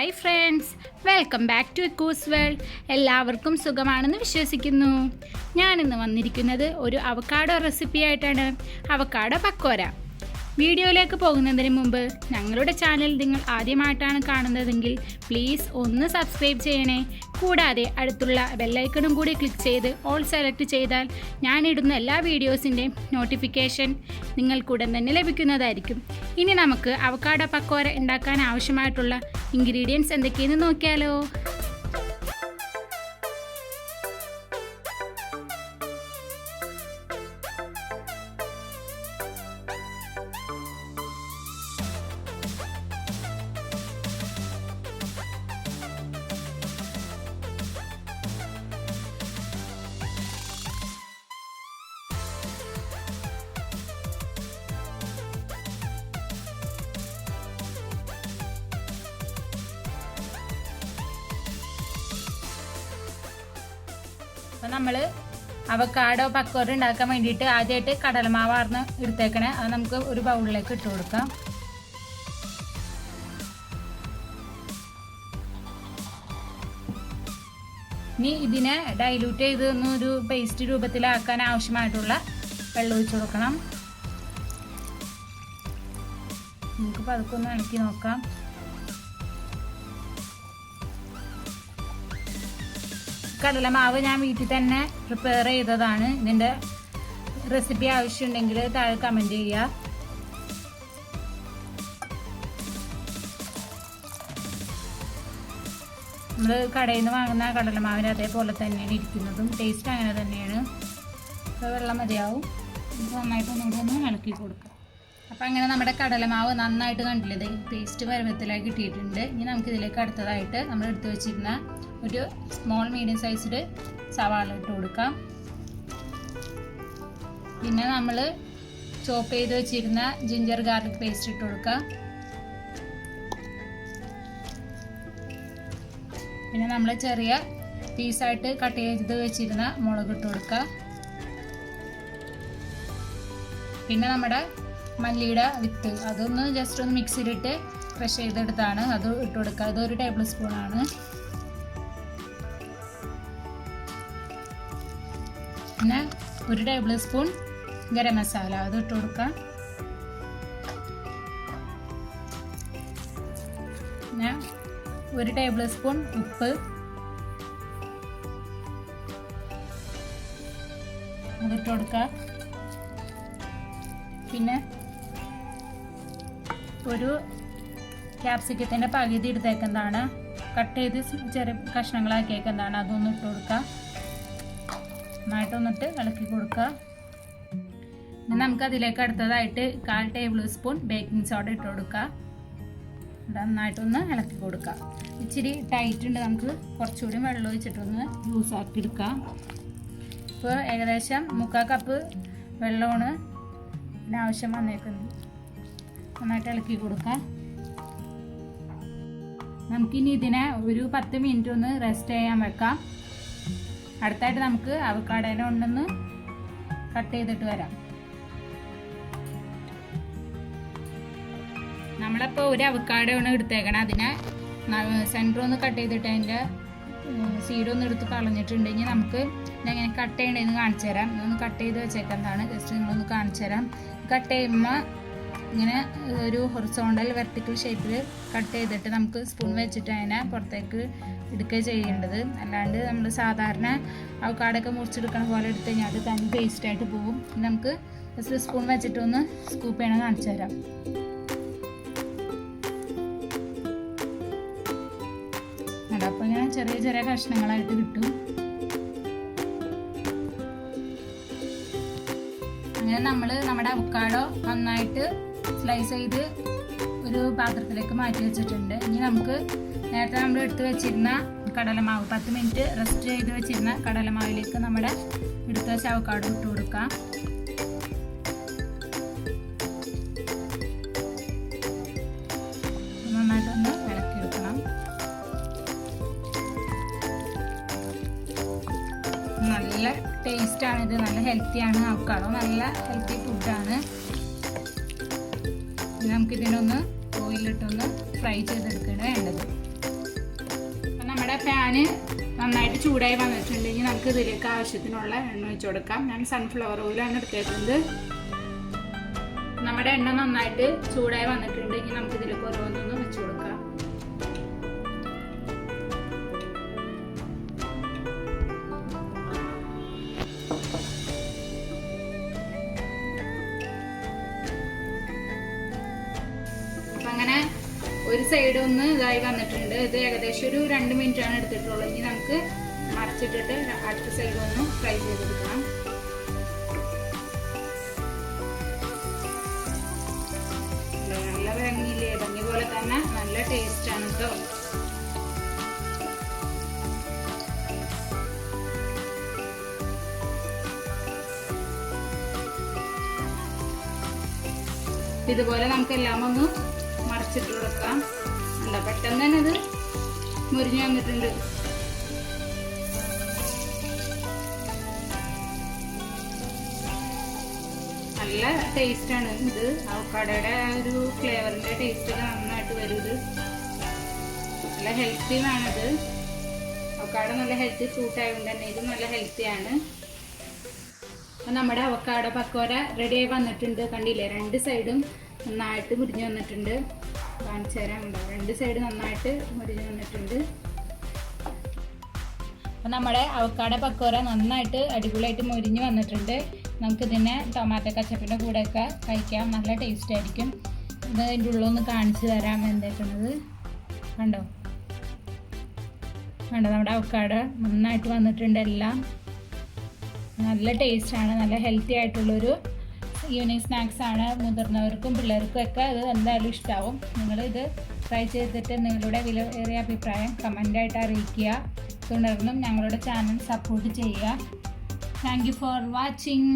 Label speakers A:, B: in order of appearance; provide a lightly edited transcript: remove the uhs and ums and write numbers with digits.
A: Hi friends, welcome back to എക്കൂസ് world. എല്ലാവർക്കും സുഖമാണെന്ന് വിശ്വസിക്കുന്നു. ഞാനിന്ന് വന്നിരിക്കുന്നത് ഒരു അവക്കാഡോ റെസിപ്പി ആയിട്ടാണ്. അവക്കാഡോ പക്കോര. വീഡിയോയിലേക്ക് പോകുന്നതിന് മുമ്പ് ഞങ്ങളുടെ ചാനൽ നിങ്ങൾ ആദ്യമായിട്ടാണ് കാണുന്നതെങ്കിൽ പ്ലീസ് ഒന്ന് സബ്സ്ക്രൈബ് ചെയ്യണേ. കൂടാതെ അടുത്തുള്ള ബെല്ലൈക്കണും കൂടി ക്ലിക്ക് ചെയ്ത് ഓൾ സെലക്ട് ചെയ്താൽ ഞാനിടുന്ന എല്ലാ വീഡിയോസിൻ്റെയും നോട്ടിഫിക്കേഷൻ നിങ്ങൾക്കുടൻ തന്നെ ലഭിക്കുന്നതായിരിക്കും. ഇനി നമുക്ക് അവക്കാഡോ പക്കോര ഉണ്ടാക്കാൻ ആവശ്യമായിട്ടുള്ള ഇൻഗ്രീഡിയൻസ് എന്തൊക്കെയെന്ന് നോക്കിയാലോ. അപ്പോൾ നമ്മൾ അവക്കാഡോ പക്കോറ ഉണ്ടാക്കാൻ വേണ്ടിയിട്ട് ആദ്യമായിട്ട് കടലമാവാർന്ന് എടുത്തേക്കണേ. അത് നമുക്ക് ഒരു ബൗളിലേക്ക് ഇട്ട് കൊടുക്കാം. ഇനി ഇതിനെ ഡൈല്യൂട്ട് ചെയ്ത് ഒരു പേസ്റ്റ് രൂപത്തിലാക്കാൻ ആവശ്യമായിട്ടുള്ള വെള്ളം ഒഴിച്ച് കൊടുക്കണം. നമുക്കിപ്പോൾ അതൊക്കെ ഒന്ന് ഇളക്കി നോക്കാം. കടലമാവ് ഞാൻ വീട്ടിൽ തന്നെ പ്രിപ്പയർ ചെയ്തതാണ്. ഇതിൻ്റെ റെസിപ്പി ആവശ്യമുണ്ടെങ്കിൽ താഴെ കമൻറ്റ് ചെയ്യുക. നമ്മൾ കടയിൽ നിന്ന് വാങ്ങുന്ന കടലമാവിന് അതേപോലെ തന്നെയാണ് ഇരിക്കുന്നതും. ടേസ്റ്റ് അങ്ങനെ തന്നെയാണ്. അപ്പോൾ വെള്ളം മതിയാവും. നന്നായിട്ട് ഒന്നുകൂടെ ഇളക്കി കൊടുക്കുക. അപ്പോൾ അങ്ങനെ നമ്മുടെ കടലമാവ് നന്നായിട്ട് കണ്ടില്ലേ, പേസ്റ്റ് പരുവത്തിലായി കിട്ടിയിട്ടുണ്ട്. ഇനി നമുക്കിതിലേക്ക് അടുത്തതായിട്ട് നമ്മൾ എടുത്തു വെച്ചിരുന്ന ഒരു സ്മോൾ മീഡിയം സൈസിൽ സവാള ഇട്ട് കൊടുക്കാം. പിന്നെ നമ്മൾ ചോപ്പ് ചെയ്ത് വെച്ചിരുന്ന ജിഞ്ചർ ഗാർലിക് പേസ്റ്റ് ഇട്ട് കൊടുക്കാം. പിന്നെ നമ്മൾ ചെറിയ പീസായിട്ട് കട്ട് ചെയ്ത് വെച്ചിരുന്ന മുളക് ഇട്ട് കൊടുക്കുക. പിന്നെ നമ്മുടെ മല്ലിയുടെ വിത്ത് അതൊന്ന് ജസ്റ്റ് ഒന്ന് മിക്സിയിലിട്ട് ക്രഷ് ചെയ്തെടുത്താണ്, അത് ഇട്ട് കൊടുക്കുക. അതൊരു ടേബിൾ സ്പൂണാണ്. പിന്നെ ഒരു ടേബിൾ സ്പൂൺ ഗരം മസാല അത് ഇട്ട് കൊടുക്കാം. പിന്നെ ഒരു ടേബിൾ സ്പൂൺ ഉപ്പ് അതിട്ട് കൊടുക്കുക. പിന്നെ ഒരു ക്യാപ്സിക്കത്തിൻ്റെ പകുതി എടുത്തേക്കുന്നതാണ്, കട്ട് ചെയ്ത് ചെറിയ കഷ്ണങ്ങളാക്കിയേക്കുന്നതാണ്, അതൊന്ന് ഇട്ട് കൊടുക്കുക. നന്നായിട്ടൊന്നിട്ട് ഇളക്കി കൊടുക്കുക. ഇനി നമുക്ക് അതിലേക്ക് അടുത്തതായിട്ട് 1/4 ടേബിൾ സ്പൂൺ ബേക്കിംഗ് സോഡ ഇട്ട് കൊടുക്കുക. നന്നായിട്ടൊന്ന് ഇളക്കി കൊടുക്കുക. ഇച്ചിരി ടൈറ്റ് ഉണ്ട്, നമുക്ക് കുറച്ചുകൂടി വെള്ളം ഒഴിച്ചിട്ടൊന്ന് ലൂസാക്കി എടുക്കാം. ഇപ്പോൾ ഏകദേശം 3/4 കപ്പ് വെള്ളമാണ് ഇതിനാവശ്യം വന്നേക്കുന്നത്. നന്നായിട്ട് ഇളക്കി കൊടുക്കാം. നമുക്കിനി ഇതിനെ ഒരു 10 മിനിറ്റ് ഒന്ന് റെസ്റ്റ് ചെയ്യാൻ വെക്കാം. അടുത്തായിട്ട് നമുക്ക് അവക്കാഡോനെ കൊണ്ടൊന്ന് കട്ട് ചെയ്തിട്ട് വരാം. നമ്മളിപ്പോൾ ഒരു അവക്കാഡോയാണ് എടുത്തേക്കണം. അതിനെ സെൻറ്റർ ഒന്ന് കട്ട് ചെയ്തിട്ട് അതിൻ്റെ സീഡൊന്ന് എടുത്ത് കളഞ്ഞിട്ടുണ്ടെങ്കിൽ നമുക്ക് ഇതെങ്ങനെ കട്ട് ചെയ്യണമെന്ന് കാണിച്ചു തരാം. ഇതൊന്ന് കട്ട് ചെയ്ത് വെച്ചേക്കുന്നതാണ്, ജസ്റ്റ് നിങ്ങളൊന്ന് കാണിച്ചു തരാം. കട്ട് ചെയ്യുമ്പോൾ ഇങ്ങനെ ഒരു ഹൊറിസോണ്ടൽ വെർട്ടിക്കൽ ഷേപ്പിൽ കട്ട് ചെയ്തിട്ട് നമുക്ക് സ്പൂൺ വെച്ചിട്ട് അതിനെ പുറത്തേക്ക് എടുക്കുക ചെയ്യേണ്ടത്. അല്ലാണ്ട് നമ്മൾ സാധാരണ അവക്കാഡൊക്കെ മുറിച്ചെടുക്കണ പോലെ എടുത്ത് കഴിഞ്ഞാൽ അത് തന്നെ പേസ്റ്റായിട്ട് പോകും. നമുക്ക് ജസ്റ്റ് സ്പൂൺ വെച്ചിട്ടൊന്ന് സ്കൂപ്പ് ചെയ്യണം കാണിച്ചു തരാം. അപ്പോൾ ഇങ്ങനെ ചെറിയ ചെറിയ കഷ്ണങ്ങളായിട്ട് കിട്ടും. അങ്ങനെ നമ്മൾ നമ്മുടെ അവക്കാഡോ നന്നായിട്ട് സ്ലൈസ് ചെയ്ത് ഒരു പാത്രത്തിലേക്ക് മാറ്റി വെച്ചിട്ടുണ്ട്. ഇനി നമുക്ക് നേരത്തെ നമ്മൾ എടുത്ത് വെച്ചിരുന്ന കടലമാവ് 10 മിനിറ്റ് റെസ്റ്റ് ചെയ്ത് വെച്ചിരുന്ന കടലമാവിലേക്ക് നമ്മുടെ എടുത്ത് വെച്ച അവക്കാഡോ ഇട്ട് കൊടുക്കാം. നന്നായിട്ടൊന്ന് ഇളക്കിയെടുക്കണം. നല്ല ടേസ്റ്റാണിത്, നല്ല ഹെൽത്തിയാണ്. അവക്കാഡോ നല്ല ഹെൽത്തി ഫുഡാണ്. നമുക്കിതിനൊന്ന് ഓയിലിട്ടൊന്ന് ഫ്രൈ ചെയ്തെടുക്കുകയാണ് വേണ്ടത്. നമ്മുടെ പാന് നന്നായിട്ട് ചൂടായി വന്നിട്ടുണ്ടെങ്കിൽ നമുക്ക് ഇതിലേക്ക് ആവശ്യത്തിനുള്ള എണ്ണ ഒഴിച്ചു കൊടുക്കാം. ഞാൻ സൺഫ്ലവർ ഓയിലാണ് എടുത്തേക്കുന്നത്. നമ്മുടെ എണ്ണ നന്നായിട്ട് ചൂടായി വന്നിട്ടുണ്ടെങ്കിൽ നമുക്ക് ഇതിലേക്ക് ഓരോന്നൊന്ന് വെച്ചു കൊടുക്കാം. അങ്ങനെ ഒരു സൈഡ് ഒന്ന് ഇതായി വന്നിട്ടുണ്ട്. ഇത് ഏകദേശം ഒരു 2 മിനിറ്റാണ് എടുത്തിട്ടുള്ളത്. ഇനി നമുക്ക് മറിച്ചിട്ടിട്ട് അടുത്ത സൈഡ് ഒന്ന് ഫ്രൈ ചെയ്തെടുക്കണം. നല്ല ഭംഗിയില്ലേ? ഭംഗി പോലെ തന്നെ നല്ല ടേസ്റ്റ് ആണ് കേട്ടോ. ഇതുപോലെ നമുക്ക് എല്ലാം ഒന്ന് മറിച്ചിട്ട് കൊടുക്കാം. അല്ല, പെട്ടെന്ന് തന്നെ ഇത് മുരിഞ്ഞു വന്നിട്ടുണ്ട്. നല്ല ടേസ്റ്റാണ് ഇത്. അവക്കാഡോയുടെ ഒരു ഫ്ലേവറിന്റെ ടേസ്റ്റ് ഒക്കെ നന്നായിട്ട് വരും. ഇത് നല്ല ഹെൽത്തിയാണിത്. അവക്കാഡോ നല്ല ഹെൽത്തി ഫ്രൂട്ട് ആയതുകൊണ്ട് തന്നെ ഇത് നല്ല ഹെൽത്തിയാണ്. നമ്മുടെ അവക്കാഡോ പക്കോര റെഡി ആയി വന്നിട്ടുണ്ട്. കണ്ടില്ലേ? 2 സൈഡും നന്നായിട്ട് മുരിഞ്ഞു വന്നിട്ടുണ്ട്. കാണിച്ചു തരാൻ ഉണ്ടാവും. 2 സൈഡ് നന്നായിട്ട് മുരിഞ്ഞു വന്നിട്ടുണ്ട്. അപ്പം നമ്മുടെ അവക്കാഡോ പക്കോര നന്നായിട്ട് അടിപൊളിയായിട്ട് മുരിഞ്ഞു വന്നിട്ടുണ്ട്. നമുക്കിതിനെ ടൊമാറ്റോ കച്ചപ്പിൻ്റെ കൂടെയൊക്കെ കഴിക്കാം. നല്ല ടേസ്റ്റ് ആയിരിക്കും. ഇത് അതിൻ്റെ ഉള്ളൊന്ന് കാണിച്ചു തരാൻ വേണ്ടിയിട്ടുള്ളത്. കണ്ടോ നമ്മുടെ അവക്കാഡോ നന്നായിട്ട് വന്നിട്ടുണ്ട്. എല്ലാം നല്ല ടേസ്റ്റാണ്. നല്ല ഹെൽത്തി ആയിട്ടുള്ളൊരു ഈവനിങ് സ്നാക്സ് ആണ്. മുതിർന്നവർക്കും പിള്ളേർക്കും ഒക്കെ അത് എന്തായാലും ഇഷ്ടമാവും. നിങ്ങളിത് ട്രൈ ചെയ്തിട്ട് നിങ്ങളുടെ വിലയേറിയ അഭിപ്രായം കമൻ്റായിട്ട് അറിയിക്കുക. തുടർന്നും ഞങ്ങളുടെ ചാനൽ സപ്പോർട്ട് ചെയ്യുക. Thank you for watching.